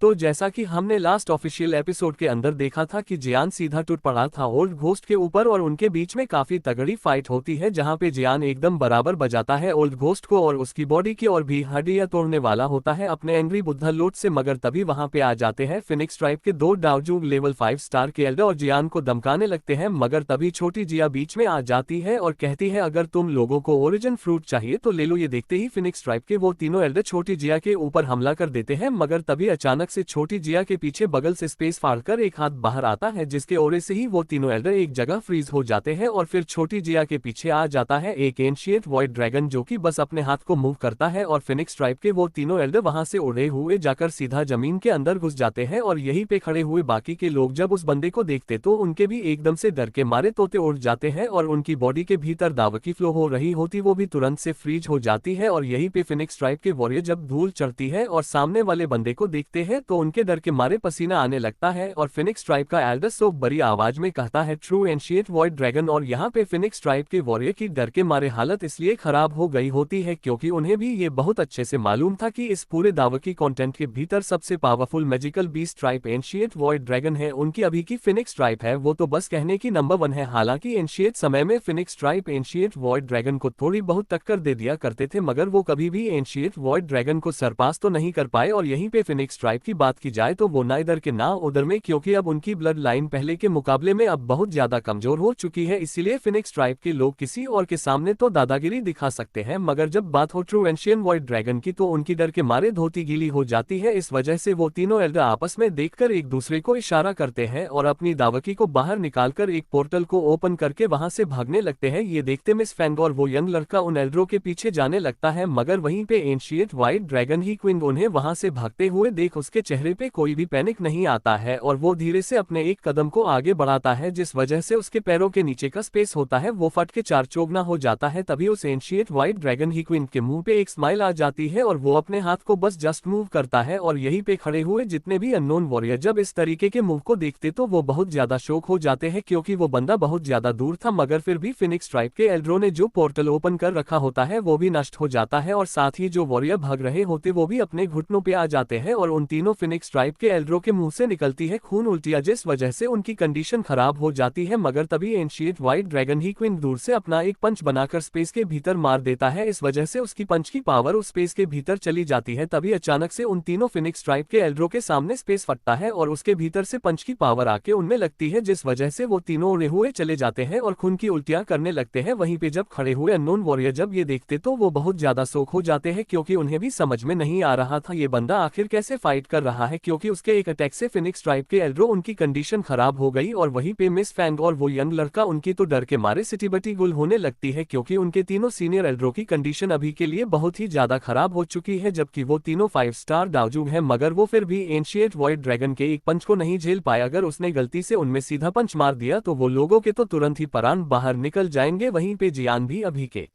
तो जैसा कि हमने लास्ट ऑफिशियल एपिसोड के अंदर देखा था कि जियान सीधा टूट पड़ा था ओल्ड घोस्ट के ऊपर और उनके बीच में काफी तगड़ी फाइट होती है, जहां पे जियान एकदम बराबर बजाता है ओल्ड घोस्ट को और उसकी बॉडी की और भी हड्डियां तोड़ने वाला होता है अपने एंग्री बुद्धा लोट से। मगर तभी वहां पे आ जाते हैं फिनिक्स ट्राइब के दो डाउजूग लेवल 5 स्टार के एल्डर और जियान को धमकाने लगते हैं। मगर तभी छोटी जिया बीच में आ जाती है और कहती है अगर तुम लोगों को ओरिजिन फ्रूट चाहिए तो ले लो। ये देखते ही फिनिक्स ट्राइब के वो तीनों एल्डर छोटी जिया के ऊपर हमला कर देते हैं। मगर तभी अचानक से छोटी जिया के पीछे बगल से स्पेस फाड़कर एक हाथ बाहर आता है, जिसके ओरे से ही वो तीनों एल्डर एक जगह फ्रीज हो जाते हैं और फिर छोटी जिया के पीछे आ जाता है एक एंशिएंट वॉइड ड्रैगन, जो कि बस अपने हाथ को मूव करता है और फिनिक्स ट्राइब के वो तीनों एल्डर वहां से उड़े हुए जाकर सीधा जमीन के अंदर घुस जाते हैं। और यहीं पे खड़े हुए बाकी के लोग जब उस बंदे को देखते तो उनके भी एकदम से डर के मारे तोते उड़ जाते हैं और उनकी बॉडी के भीतर दावा की फ्लो हो रही होती वो भी तुरंत से फ्रीज हो जाती है। और यहीं पे फिनिक्स ट्राइब के वॉरियर जब धूल चढ़ती है और सामने वाले बंदे को देखते हैं तो उनके डर के मारे पसीना आने लगता है और फिनिक्स ट्राइब का एल्डर सो बड़ी आवाज में कहता है ट्रू एंशिएंट वॉइड ड्रैगन। और यहाँ पे फिनिक्स ट्राइब के वॉरियर की डर के मारे हालत इसलिए खराब हो गई होती है क्योंकि उन्हें भी ये बहुत अच्छे से मालूम था कि इस पूरे दावे की कंटेंट के भीतर सबसे powerful magical beast tribe ancient void dragon है। उनकी अभी की फिनिक्स ट्राइब है वो तो बस कहने की नंबर 1 है। हालांकि एंशिएंट समय में Phoenix tribe ancient void dragon को थोड़ी बहुत टक्कर दे दिया करते थे, मगर वो कभी भी एंशिएंट वॉइड ड्रैगन को सरपास तो नहीं कर पाए। और यहीं पे फिनिक्स ट्राइब की बात की जाए तो वो ना इधर के ना उधर में, क्योंकि अब उनकी ब्लड लाइन पहले के मुकाबले में अब बहुत ज्यादा कमजोर हो चुकी है। इसीलिए फिनिक्स ट्राइब के लोग किसी और के सामने तो दादागिरी दिखा सकते हैं, मगर जब बात हो ट्रू एंशिएंट वॉइड ड्रैगन की तो उनकी डर के मारे धोती गीली हो जाती है। इस वजह से वो तीनों एल्डर आपस में देखकर एक दूसरे को इशारा करते हैं और अपनी दावकी को बाहर निकालकर एक पोर्टल को ओपन करके वहां से भागने लगते हैं। ये देखते मिस फैंग और वो यंग लड़का उन एल्डरों के पीछे जाने लगता है, मगर वहीं पे एंशिएंट वॉइड ड्रैगन ही क्विंग उन्हें वहां से भागते हुए देख उसके चेहरे पे कोई भी पैनिक नहीं आता है और वो धीरे से अपने एक कदम को आगे बढ़ाता है, जिस वजह से उसके पैरों के नीचे का स्पेस होता है वो फट के चार चौगुना हो जाता है। तभी उस एंशिएंट वॉइड ड्रैगन ही क्वीन के मुंह पे एक स्माइल आ जाती है और वो अपने हाथ को बस जस्ट मूव करता है और यहीं पे खड़े हुए जितने भी अननोन वॉरियर जब इस तरीके के मूव को देखते तो वो बहुत ज्यादा शॉक हो जाते हैं, क्योंकि वो बंदा बहुत ज्यादा दूर था। मगर फिर भी फिनिक्स ट्राइब के एल्डरों ने जो पोर्टल ओपन कर रखा होता है वो भी नष्ट हो जाता है और साथ ही जो वॉरियर भाग रहे होते वो भी अपने घुटनों पे आ जाते हैं और उन तीनों फिनिक्स ट्राइब के एल्डरों के मुंह से निकलती है खून उल्टियां, जिस वजह से उनकी कंडीशन खराब हो जाती है। मगर तभी एंशिएंट वॉइड ड्रैगन ही क्वीन दूर से अपना एक पंच बनाकर स्पेस के भीतर मार देता है। इस वजह से उसकी पंच की पावर उस स्पेस के भीतर चली जाती है। तभी अचानक से उन तीनों फिनिक्स ट्राइब के एल्डरों के सामने स्पेस फटता है और उसके भीतर से पंच की पावर आके उनमें लगती है, जिस वजह से वो तीनों उड़े हुए चले जाते हैं और खून की उल्टियां करने लगते हैं। वहीं पे जब खड़े हुए अननोन वॉरियर जब ये देखते तो वो बहुत ज्यादा शॉक हो जाते हैं, क्योंकि उन्हें भी समझ में नहीं आ रहा था ये बंदा आखिर कैसे फाइट कर रहा है, क्योंकि उसके एक अटैक से फिनिक्स ट्राइब के एल्डरो उनकी कंडीशन खराब हो गई। और वहीं पे मिस फैंग और वो यंग लड़का उनकी तो डर के मारे सिटी बटी गुल होने लगती है, क्योंकि उनके तीनों सीनियर एल्डरो की कंडीशन अभी के लिए बहुत ही ज्यादा खराब हो चुकी है, जबकि वो तीनों 5 स्टार डाउजूग हैं। मगर वो फिर भी एंशिएंट वॉइड ड्रैगन के एक पंच को नहीं झेल पाया। अगर उसने गलती से उनमें सीधा पंच मार दिया तो वो लोगों के तो तुरंत ही प्राण बाहर निकल जाएंगे। वहीं पे जियान भी अभी के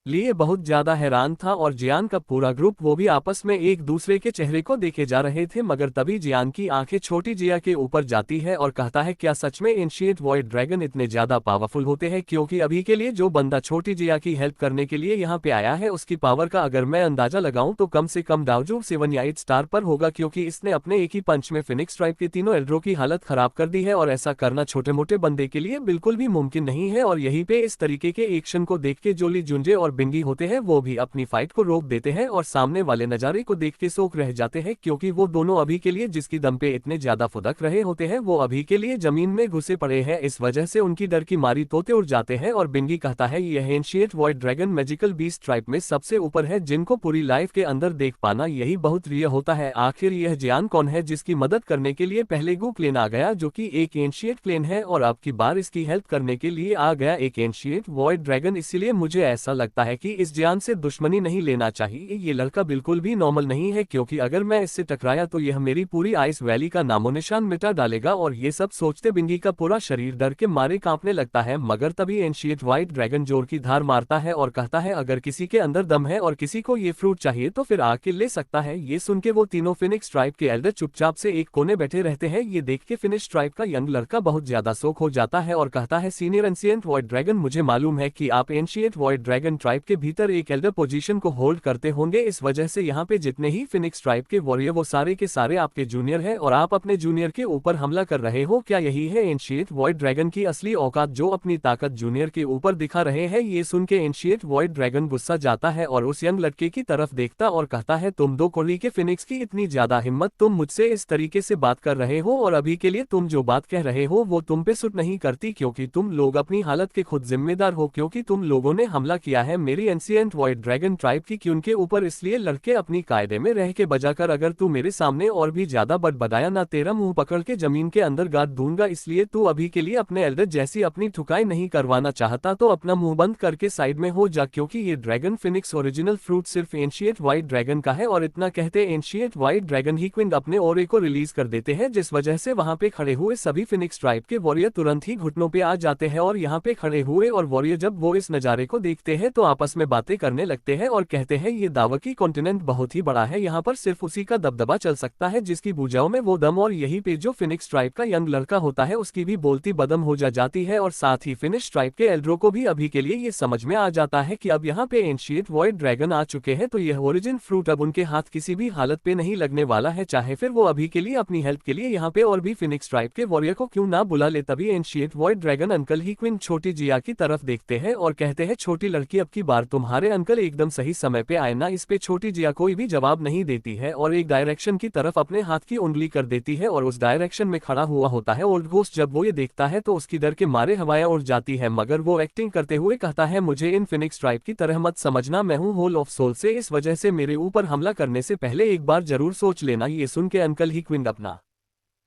लिए बहुत ज्यादा हैरान था और जियान का पूरा ग्रुप वो भी आपस में एक दूसरे के चेहरे को देखे जा रहे थे। मगर तभी जियान की आंखें छोटी जिया के ऊपर जाती है और कहता है क्या सच में एंशिएंट वॉइड ड्रैगन इतने ज्यादा पावरफुल होते हैं, क्योंकि अभी के लिए जो बंदा छोटी जिया की हेल्प करने के लिए यहाँ पे आया है उसकी पावर का अगर मैं अंदाजा लगाऊं तो कम से कम डाउजूग 7 या 8 स्टार पर होगा, क्योंकि इसने अपने एक ही पंच में फिनिक्स ट्राइब के तीनों एल्डरो की हालत खराब कर दी है और ऐसा करना छोटे मोटे बंदे के लिए बिल्कुल भी मुमकिन नहीं है। और यहीं पे इस तरीके के एक्शन को देख के जोली जुंजे और बिंगी होते हैं वो भी अपनी फाइट को रोक देते हैं और सामने वाले नजारे को देख के शौक रह जाते हैं, क्योंकि वो दोनों अभी के लिए जिसकी दम पे इतने ज्यादा फुदक रहे होते हैं वो अभी के लिए जमीन में घुसे पड़े हैं। इस वजह से उनकी डर की मारी तोते उड़ जाते हैं और बिंगी कहता है यह ancient void dragon magical beast tribe में सबसे ऊपर है, जिनको पूरी लाइफ के अंदर देख पाना यही बहुत रियर होता है। आखिर यह जियान कौन है जिसकी मदद करने के लिए पहले गो प्लेन आ गया जो कि एक एंशिएंट प्लेन है और अब की बार इसकी हेल्प करने के लिए आ गया एक एंशिएंट वॉइड ड्रैगन। इसीलिए मुझे ऐसा लगता है कि इस जियान से दुश्मनी नहीं लेना चाहिए। ये लड़का बिल्कुल भी नॉर्मल नहीं है, क्योंकि अगर मैं इससे टकराया तो यह मेरी पूरी आइस वैली का नामोनिशान मिटा डालेगा। और ये सब सोचते बिंगी का पूरा शरीर डर के मारे कांपने लगता है। मगर तभी एंशिएंट व्हाइट ड्रैगन जोर की धार मारता है और कहता है अगर किसी के अंदर दम है और किसी को ये फ्रूट चाहिए तो फिर आके ले सकता है। ये सुन के वो तीनों फिनिक्स ट्राइब के एल्डर चुपचाप से एक कोने बैठे रहते हैं। ये देख के फिनिक्स ट्राइब का यंग लड़का बहुत ज्यादा शौक हो जाता है और कहता है सीनियर एंशिएंट वॉइड ड्रैगन, मुझे मालूम है कि आप ancient void dragon tribe tribe के भीतर एक एल्डर पोजीशन को होल्ड करते होंगे। इस वजह से यहाँ पे जितने ही फिनिक्स ट्राइब के वॉरियर वो सारे के सारे आपके जूनियर हैं और आप अपने जूनियर के ऊपर हमला कर रहे हो। क्या यही है एंशिएंट वॉइड ड्रैगन की असली औकात, जो अपनी ताकत जूनियर के ऊपर दिखा रहे हैं? ये सुन के एंशिएंट वॉइड ड्रैगन गुस्सा जाता है और उस यंग लड़के की तरफ देखता और कहता है, तुम दो कोली के फिनिक्स की इतनी ज्यादा हिम्मत, तुम मुझसे इस तरीके से बात कर रहे हो और अभी के लिए तुम जो बात कह रहे हो वो तुम पे सूट नहीं करती, क्योंकि तुम लोग अपनी हालत के खुद जिम्मेदार हो, क्योंकि तुम लोगों ने हमला किया है मेरी एंशिएंट वॉइड ड्रैगन ट्राइब की उनके ऊपर। इसलिए लड़के अपनी कायदे में रह के बजाकर, अगर तू मेरे सामने और भी ज्यादा बड़बड़ाया ना, तेरा मुंह पकड़ के जमीन के अंदर गाड़ दूंगा। इसलिए तू अभी के लिए अपने एल्डर जैसी अपनी ठुकाई नहीं करवाना चाहता तो अपना मुंह बंद करके साइड में हो जा, क्योंकि ये ड्रैगन फिनिक्स ओरिजिनल फ्रूट सिर्फ एंशिएंट वॉइड ड्रैगन का है। और इतना कहते एंशिएंट वॉइड ड्रैगन ही क्विंड अपने ऑरे को रिलीज कर देते हैं, जिस वजह से वहां पे खड़े हुए सभी फिनिक्स ट्राइब के वॉरियर तुरंत ही घुटनों पे आ जाते हैं। और यहाँ पे खड़े हुए और वॉरियर जब वो इस नजारे को देखते हैं तो आपस में बातें करने लगते हैं और कहते हैं, ये दावकी कॉन्टिनेंट बहुत ही बड़ा है, यहाँ पर सिर्फ उसी का दबदबा चल सकता है जिसकी भुजाओं में वो दम, और यही पे जो फिनिक्स ट्राइब का यंग लड़का होता है उसकी भी बोलती बदम हो जाती है। और साथ ही फिनिक्स ट्राइब के एल्डरों को भी अभी के लिए ये समझ में आ जाता है कि अब यहाँ पे एंशिएंट वॉइड ड्रैगन आ चुके हैं, तो यह ओरिजिन फ्रूट अब उनके हाथ किसी भी हालत पे नहीं लगने वाला है, चाहे फिर वो अभी के लिए अपनी हेल्प के लिए यहाँ पे और भी फिनिक्स ट्राइब के वॉरियर को क्यों ना बुला ले। तभी एंशिएंट वॉइड ड्रैगन अंकल ही क्वीन छोटी जिया की तरफ देखते हैं और कहते हैं, छोटी लड़की अब की बार तुम्हारे अंकल एकदम सही समय पे आए ना। इस पे छोटी जिया कोई भी जवाब नहीं देती है और एक डायरेक्शन की तरफ अपने हाथ की उंगली कर देती है और उस डायरेक्शन में खड़ा हुआ होता है ओल्ड घोस्ट। जब वो ये देखता है तो उसकी डर के मारे हवाएं उड़ जाती है, मगर वो एक्टिंग करते हुए कहता है, मुझे इन फिनिक्स ट्राइब की तरह मत समझना, मैं हूँ होल ऑफ सोल से, इस वजह से मेरे ऊपर हमला करने से पहले एक बार जरूर सोच लेना। ये सुन के अंकल ही क्विंड अपना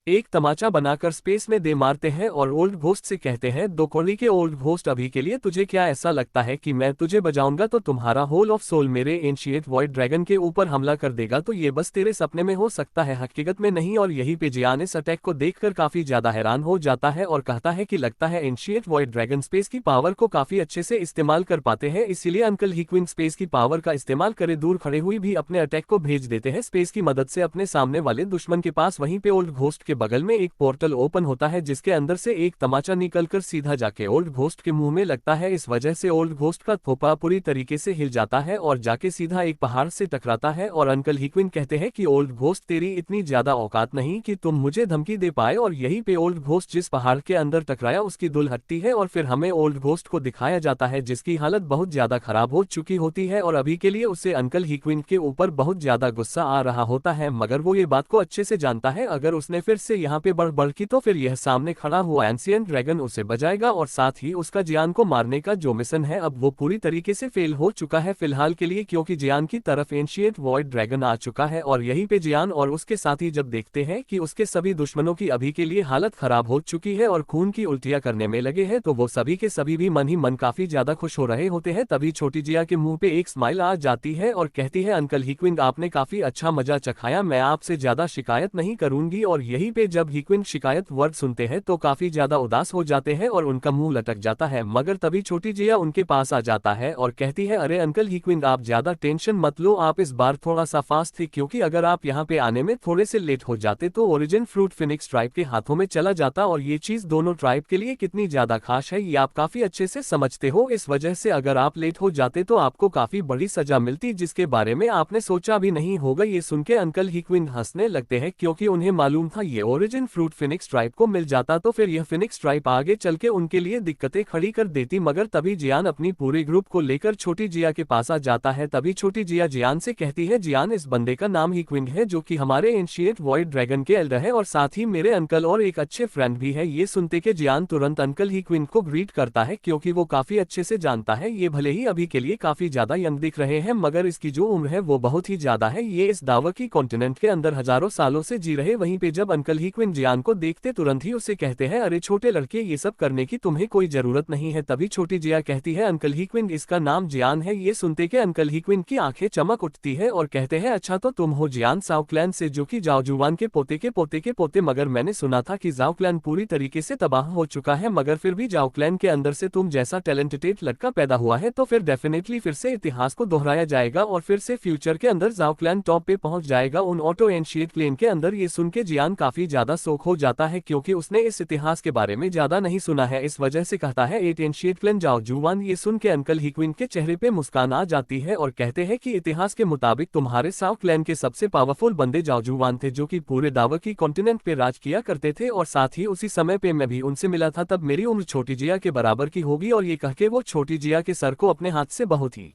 एक तमाचा बनाकर स्पेस में दे मारते हैं और ओल्ड घोस्ट से कहते हैं, दो कोली के ओल्ड घोस्ट, अभी के लिए तुझे क्या ऐसा लगता है कि मैं तुझे बजाऊंगा तो तुम्हारा होल ऑफ सोल मेरे एंशिएंट वॉइड ड्रैगन के ऊपर हमला कर देगा? तो ये बस तेरे सपने में हो सकता है, हकीकत में नहीं। और यहीं पे जियान इस अटैक को देखकर काफी ज्यादा हैरान हो जाता है और कहता है कि लगता है एंशिएंट वॉइड ड्रैगन स्पेस की पावर को काफी अच्छे से इस्तेमाल कर पाते हैं, इसीलिए अंकल ही क्वीन स्पेस की पावर का इस्तेमाल करे दूर खड़े हुई भी अपने अटैक को भेज देते हैं स्पेस की मदद से अपने सामने वाले दुश्मन के पास। वहीं पे ओल्ड घोस्ट के बगल में एक पोर्टल ओपन होता है जिसके अंदर से एक तमाचा निकलकर सीधा जाके ओल्ड घोस्ट के मुंह में लगता है। इस वजह से ओल्ड घोस्ट का थोपा पूरी तरीके से हिल जाता है और जाके सीधा एक पहाड़ से टकराता है। और अंकल ही क्वीन कहते हैं कि ओल्ड घोस्ट, तेरी इतनी ज्यादा औकात नहीं कि तुम मुझे धमकी दे पाए। और यहीं पे ओल्ड घोस्ट जिस पहाड़ के अंदर टकराया उसकी दुल हटती है और फिर हमें ओल्ड घोस्ट को दिखाया जाता है जिसकी हालत बहुत ज्यादा खराब हो चुकी होती है और अभी के लिए उसे अंकल ही क्वीन के ऊपर बहुत ज्यादा गुस्सा आ रहा होता है, मगर वो ये बात को अच्छे से जानता है अगर उसने फिर से यहाँ पे बढ़ की तो फिर यह सामने खड़ा हुआ एंशिएंट ड्रैगन उसे बजाएगा और साथ ही उसका जियान को मारने का जो मिशन है अब वो पूरी तरीके से फेल हो चुका है फिलहाल के लिए, क्योंकि जियान की तरफ एंशिएंट वॉइड ड्रैगन आ चुका है। और यहीं पे जियान और उसके साथी जब देखते हैं कि उसके सभी दुश्मनों की अभी के लिए हालत खराब हो चुकी है और खून की उल्टियां करने में लगे हैं, तो वो सभी के सभी भी मन ही मन काफी ज्यादा खुश हो रहे होते हैं। तभी छोटी जिया के मुंह पे एक स्माइल आ जाती है और कहती है, अंकल ही क्वीन, आपने काफी अच्छा मजा चखाया, मैं आपसे ज्यादा शिकायत नहीं करूंगी। और यहीं पे जब ही क्वीन शिकायत वर्ड सुनते हैं तो काफी ज्यादा उदास हो जाते हैं और उनका मुंह लटक जाता है, मगर तभी छोटी जिया उनके पास आ जाता है और कहती है, अरे अंकल ही क्वीन, आप ज्यादा टेंशन मत लो, आप इस बार थोड़ा सा फास्ट थे, क्योंकि अगर आप यहाँ पे आने में थोड़े से लेट हो जाते तो ओरिजिन फ्रूट फिनिक्स ट्राइब के हाथों में चला जाता और ये चीज दोनों ट्राइब के लिए कितनी ज्यादा खास है ये आप काफी अच्छे से समझते हो। इस वजह से अगर आप लेट हो जाते तो आपको काफी बड़ी सजा मिलती जिसके बारे में आपने सोचा भी नहीं होगा। ये सुन के अंकल ही क्वीन हंसने लगते हैं क्योंकि उन्हें मालूम था ये ओरिजिन फ्रूट फिनिक्स ट्राइब को मिल जाता तो फिर यह फिनिक्स ट्राइब आगे चल के उनके लिए दिक्कतें खड़ी कर देती। मगर तभी जियान अपनी पूरे ग्रुप को लेकर छोटी जिया के पास आ जाता है। तभी छोटी जिया जियान से कहती है, जियान, इस बंदे का नाम ही क्विंग है जो कि हमारे एंशिएंट वॉइड ड्रैगन के एल्डर है और साथ ही मेरे अंकल और एक अच्छे फ्रेंड भी है। ये सुनते के जियान तुरंत अंकल ही क्विंग को ग्रीट करता है क्योंकि वो काफी अच्छे से जानता है ये भले ही अभी के लिए काफी ज्यादा यंग दिख रहे हैं मगर इसकी जो उम्र है वो बहुत ही ज्यादा है। ये इस दावकी कॉन्टिनेंट के अंदर हजारों सालों से जी रहे। वहीं पे जब अंकल ही क्विंग जियान को देखते तुरंत ही उसे कहते हैं, अरे छोटे लड़के, ये सब करने की तुम्हें कोई जरूरत नहीं है। तभी छोटी जिया कहती है, अंकल ही क्विंग, इसका नाम जियान है। ये सुनते के अंकल ही क्विंग की आंखें चमक उठती है और कहते हैं, अच्छा तो तुम हो जियान जाओ क्लैन से, जो कि जाओ जुवान के पोते के पोते के पोते। मगर मैंने सुना था कि जाओ क्लैन पूरी तरीके से तबाह हो चुका है, मगर फिर भी जाओ क्लैन के अंदर से तुम जैसा टैलेंटेड लड़का पैदा हुआ है तो फिर डेफिनेटली फिर से इतिहास को दोहराया जाएगा और फिर से फ्यूचर के अंदर जाओ क्लैन टॉप पे पहुंच जाएगा उन ऑटो एंशिएंट क्लेन के अंदर। ये सुन के जियान काफी काफी ज्यादा शौक हो जाता है क्योंकि उसने इस इतिहास के बारे में ज्यादा नहीं सुना है, इस वजह से कहता है एट एंशिएंट क्लैन जाओ जुवान। ये सुन के अंकल हीक्विन के चेहरे पे मुस्कान आ जाती है और कहते हैं कि इतिहास के मुताबिक तुम्हारे साउ क्लैन के सबसे पावरफुल बंदे जाओ जुवान थे, जो कि पूरे दावा की कॉन्टिनेंट पे राज किया करते थे, और साथ ही उसी समय पे मैं भी उनसे मिला था। तब मेरी उम्र छोटी जिया के बराबर की होगी। और ये कह के वो छोटी जिया के सर को अपने हाथ से बहुत ही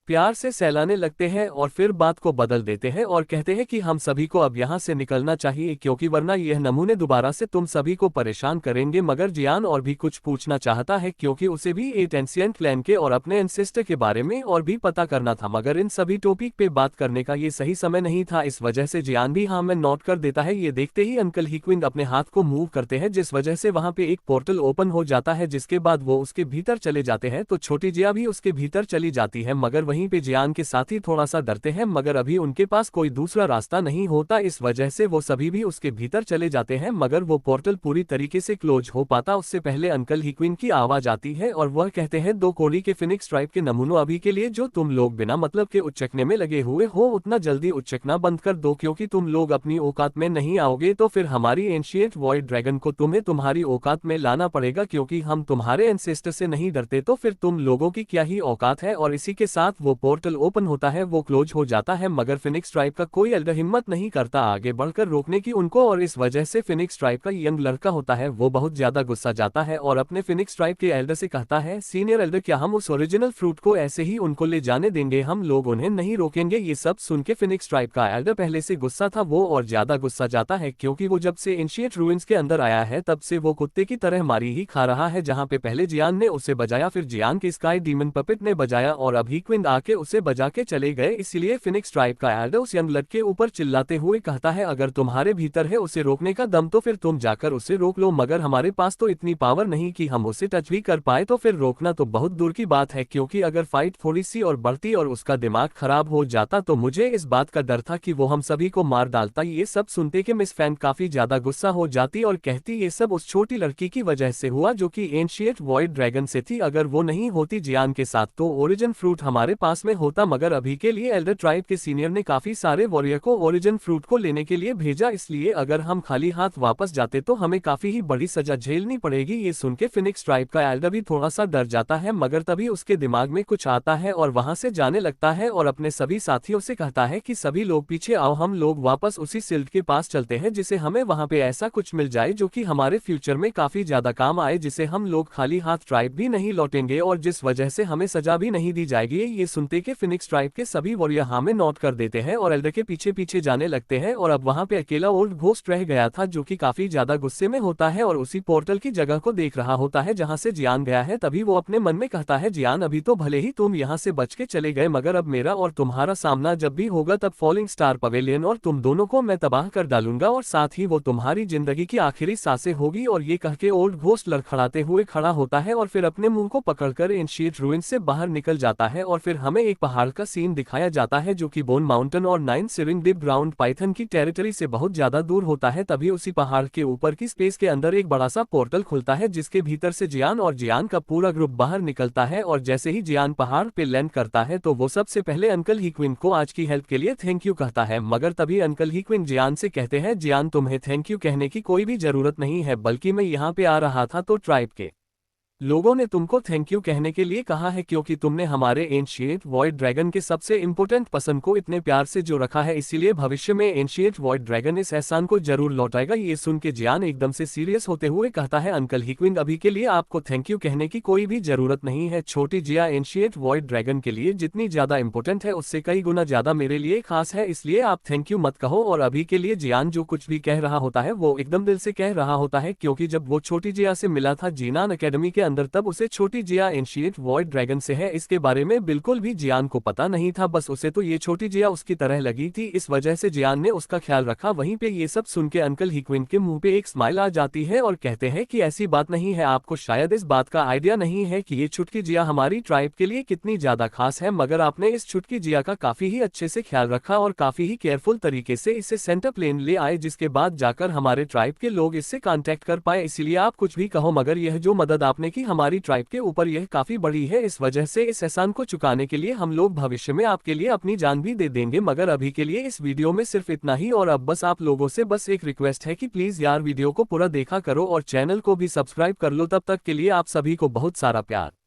प्यार से सहलाने लगते हैं और फिर बात को बदल देते हैं और कहते हैं कि हम सभी को अब यहाँ से निकलना चाहिए क्योंकि वरना यह नमूने दोबारा से तुम सभी को परेशान करेंगे। मगर जियान और भी कुछ पूछना चाहता है क्योंकि उसे भी एट एंशिएंट क्लैन के और अपने एंसेस्टर के बारे में और भी पता करना था, मगर इन सभी टॉपिक पे बात करने का ये सही समय नहीं था। इस वजह से जियान भी हाँ में नोट कर देता है। ये देखते ही अंकल हीक्विन अपने हाथ को मूव करते हैं, जिस वजह से वहां पे एक पोर्टल ओपन हो जाता है, जिसके बाद वो उसके भीतर चले जाते हैं। तो छोटी जिया भी उसके भीतर चली जाती है, मगर वहीं पे जियान के साथी थोड़ा सा डरते हैं, मगर अभी उनके पास कोई दूसरा रास्ता नहीं होता। इस वजह से वो सभी भी उसके भीतर चले जाते हैं, मगर वो पोर्टल पूरी तरीके से क्लोज हो पाता उससे पहले अंकल हीक्विन की आवाज आती है और वह कहते हैं दो कोड़ी के फिनिक्स ट्राइब के नमूनों अभी के लिए जो तुम लोग बिना मतलब के उच्चकने में लगे हुए हो उतना जल्दी उच्चकना बंद कर दो, क्योंकि तुम लोग अपनी औकात में नहीं आओगे तो फिर हमारी एंशिएंट वॉइड ड्रैगन को तुम्हें तुम्हारी औकात में लाना पड़ेगा, क्योंकि हम तुम्हारे एंसेस्टर से नहीं डरते तो फिर तुम लोगों की क्या ही औकात है। और इसी के साथ वो पोर्टल ओपन होता है, वो क्लोज हो जाता है, मगर फिनिक्स ट्राइब का कोई एल्डर हिम्मत नहीं करता आगे बढ़कर रोकने की उनको। और इस वजह से फिनिक्स ट्राइब का यंग लड़का होता है वो बहुत ज्यादा गुस्सा जाता है और अपने फिनिक्स ट्राइब के एल्डर से कहता है सीनियर एल्डर क्या हम उस ओरिजिनल फ्रूट को ऐसे ही उनको ले जाने देंगे, हम लोग उन्हें नहीं रोकेंगे। ये सब सुन के फिनिक्स ट्राइब का एल्डर पहले से गुस्सा था वो और ज्यादा गुस्सा जाता है, क्योंकि वो जब से एंशिएंट रूइंस के अंदर आया है तब से वो कुत्ते की तरह मारी ही खा रहा है, जहाँ पे पहले जियान ने उसे बजाया, फिर जियान के स्काई डीमन पपेट ने बजाया और अब हीक्विन आके उसे बजा के चले गए। इसलिए फिनिक्स ट्राइब का एल्डर उस यंग लड़के के ऊपर चिल्लाते हुए कहता है अगर तुम्हारे भीतर है उसे रोकने का दम तो फिर तुम जाकर उसे रोक लो, मगर हमारे पास तो इतनी पावर नहीं कि हम उसे टच भी कर पाए, तो फिर रोकना तो बहुत दूर की बात है, क्योंकि अगर फाइट थोड़ी सी और बढ़ती और उसका दिमाग खराब हो जाता तो मुझे इस बात का डर था कि वो हम सभी को मार डालता। ये सब सुनते कि मिस फैन काफी ज्यादा गुस्सा हो जाती और कहती ये सब उस छोटी लड़की की वजह से हुआ जो कि एंशिएंट वॉइड ड्रैगन से थी, अगर वो नहीं होती जियान के साथ तो ओरिजिन फ्रूट हमारे पास में होता। मगर अभी के लिए एल्डर ट्राइब के सीनियर ने काफी सारे वॉरियर को ओरिजिन फ्रूट को लेने के लिए भेजा, इसलिए अगर हम खाली हाथ वापस जाते तो हमें काफी ही बड़ी सजा झेलनी पड़ेगी। ये सुन के फिनिक्स ट्राइब का एल्डर भी थोड़ा सा डर जाता है, मगर तभी उसके दिमाग में कुछ आता है और वहां से जाने लगता है और अपने सभी साथियों से कहता है कि सभी लोग पीछे आओ, हम लोग वापस उसी सिल्ट के पास चलते हैं, जिसे हमें वहां पे ऐसा कुछ मिल जाए जो कि हमारे फ्यूचर में काफी ज्यादा काम आए, जिसे हम लोग खाली हाथ ट्राइब भी नहीं लौटेंगे और जिस वजह से हमें सजा भी नहीं दी जाएगी। ये सुनते के फिनिक्स ट्राइब के सभी वॉरियर हाँ में नोट कर देते हैं और एल्डर के पीछे पीछे जाने लगते हैं। और अब वहां पे अकेला ओल्ड घोस्ट रह गया था जो कि काफी ज्यादा गुस्से में होता है और उसी पोर्टल की जगह को देख रहा होता है जहां से जियान गया है। तभी वो अपने मन में कहता है जियान अभी तो भले ही तुम यहाँ से बच के चले गए, मगर अब मेरा और तुम्हारा सामना जब भी होगा तब फॉलिंग स्टार पवेलियन और तुम दोनों को मैं तबाह कर डालूंगा और साथ ही वो तुम्हारी जिंदगी की आखिरी सांसें होगी। और ये कह के ओल्ड घोस्ट लड़खड़ाते हुए खड़ा होता है और फिर अपने मुंह को पकड़कर एंशिएंट रूइंस से बाहर निकल जाता है। और फिर हमें एक पहाड़ का सीन दिखाया जाता है जो कि बोन माउंटेन और 9 सिरिंग डिप ग्राउंड पाइथन की टेरिटरी से बहुत ज्यादा दूर होता है। तभी उसी पहाड़ के ऊपर की स्पेस के अंदर एक बड़ा सा पोर्टल खुलता है जिसके भीतर से जियान और जियान का पूरा ग्रुप बाहर निकलता है। और जैसे ही जियान पहाड़ पे लैंड करता है तो वो सबसे पहले अंकल हीक्विन को आज की हेल्प के लिए थैंक यू कहता है, मगर तभी अंकल हीक्विन जियान से कहते हैं जियान तुम्हें थैंक यू कहने की कोई भी जरूरत नहीं है, बल्कि मैं यहाँ पे आ रहा था तो ट्राइब के लोगों ने तुमको थैंक यू कहने के लिए कहा है, क्योंकि तुमने हमारे एंशिएंट वॉइड ड्रैगन के सबसे इंपॉर्टेंट पर्सन को इतने प्यार से जो रखा है, इसीलिए भविष्य में एंशिएंट वॉइड ड्रैगन इस एहसान को जरूर लौटाएगा। ये सुन के जियान एकदम से सीरियस होते हुए कहता है अंकल हीक्विन अभी के लिए आपको थैंक यू कहने की कोई भी जरूरत नहीं है, छोटी जिया एंशिएंट वॉइड ड्रैगन के लिए जितनी ज्यादा इंपॉर्टेंट है उससे कई गुना ज्यादा मेरे लिए खास है, इसलिए आप थैंक यू मत कहो। और अभी के लिए जियान जो कुछ भी कह रहा होता है वो एकदम दिल से कह रहा होता है, क्योंकि जब वो छोटी जिया से मिला था जीनान एकेडमी के अंदर तब उसे छोटी जिया एंशिएंट वॉइड ड्रैगन से है इसके बारे में बिल्कुल भी जियान को पता नहीं था, बस उसे तो ये छोटी जिया उसकी तरह लगी थी, इस वजह से जियान ने उसका ख्याल रखा। वहीं पे ये सब सुन के अंकल हीक्विन के मुंह पे एक स्माइल आ जाती है और कहते हैं कि ऐसी बात नहीं है, आपको शायद इस बात का आइडिया नहीं है कि ये छुटकी जिया हमारी ट्राइब के लिए कितनी ज्यादा खास है, मगर आपने इस छुटकी जिया का काफी ही अच्छे से ख्याल रखा और काफी ही केयरफुल तरीके से इसे सेंटर प्लेन ले आए, जिसके बाद जाकर हमारे ट्राइब के लोग इससे कांटेक्ट कर पाए, इसीलिए आप कुछ भी कहो मगर यह जो मदद आपने क्योंकि हमारी ट्राइब के ऊपर यह काफी बड़ी है, इस वजह से इस एहसान को चुकाने के लिए हम लोग भविष्य में आपके लिए अपनी जान भी दे देंगे। मगर अभी के लिए इस वीडियो में सिर्फ इतना ही, और अब बस आप लोगों से बस एक रिक्वेस्ट है कि प्लीज यार वीडियो को पूरा देखा करो और चैनल को भी सब्सक्राइब कर लो। तब तक के लिए आप सभी को बहुत सारा प्यार।